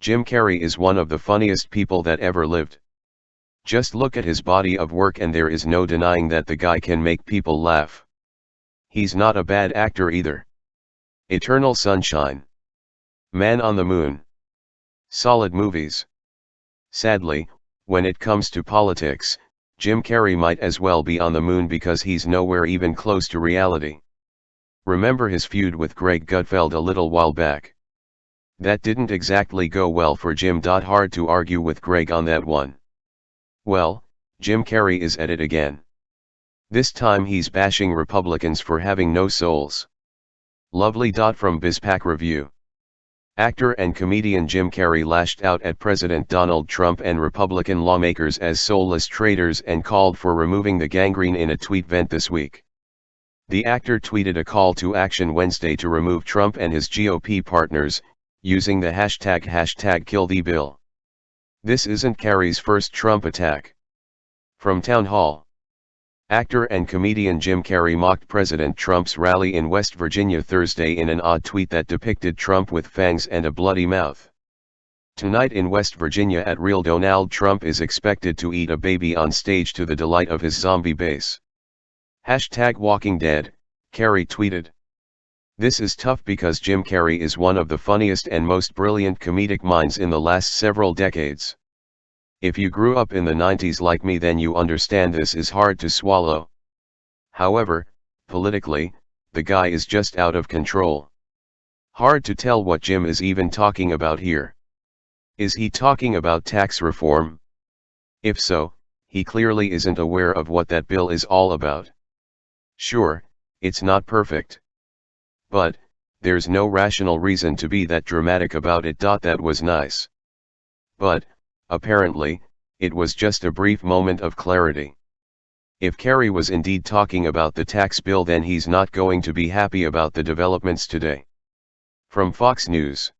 Jim Carrey is one of the funniest people that ever lived. Just look at his body of work and there is no denying that the guy can make people laugh. He's not a bad actor either. Eternal Sunshine, Man on the Moon. Solid movies. Sadly, when it comes to politics, Jim Carrey might as well be on the moon because he's nowhere even close to reality. Remember his feud with Greg Gutfeld a little while back? That didn't exactly go well for Jim. Hard to argue with Greg on that one. Well, Jim Carrey is at it again. This time he's bashing Republicans for having no souls. Lovely. From BizPac Review. Actor and comedian Jim Carrey lashed out at President Donald Trump and Republican lawmakers as soulless traitors and called for removing the gangrene in a tweet vent this week. The actor tweeted a call to action Wednesday to remove Trump and his GOP partners, using the hashtag #KillTheBill. This isn't Carrey's first Trump attack. From Town Hall. Actor and comedian Jim Carrey mocked President Trump's rally in West Virginia Thursday in an odd tweet that depicted Trump with fangs and a bloody mouth. Tonight in West Virginia at Real Donald Trump is expected to eat a baby on stage to the delight of his zombie base. #WalkingDead, Carrey tweeted. This is tough because Jim Carrey is one of the funniest and most brilliant comedic minds in the last several decades. If you grew up in the 90s like me, then you understand this is hard to swallow. However, politically, the guy is just out of control. Hard to tell what Jim is even talking about here. Is he talking about tax reform? If so, he clearly isn't aware of what that bill is all about. Sure, it's not perfect. But, there's no rational reason to be that dramatic about it. That was nice. But, apparently, it was just a brief moment of clarity. If Carrey was indeed talking about the tax bill, then he's not going to be happy about the developments today. From Fox News.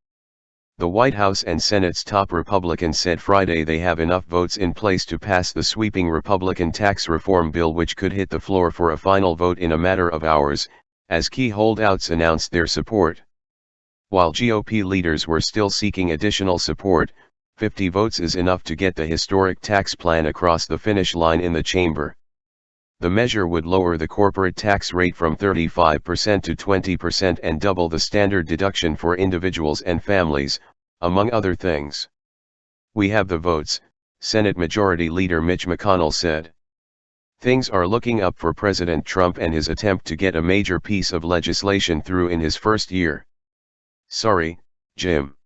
The White House and Senate's top Republicans said Friday they have enough votes in place to pass the sweeping Republican tax reform bill, which could hit the floor for a final vote in a matter of hours, as key holdouts announced their support. While GOP leaders were still seeking additional support, 50 votes is enough to get the historic tax plan across the finish line in the chamber. The measure would lower the corporate tax rate from 35% to 20% and double the standard deduction for individuals and families, among other things. We have the votes, Senate Majority Leader Mitch McConnell said. Things are looking up for President Trump and his attempt to get a major piece of legislation through in his first year. Sorry, Jim.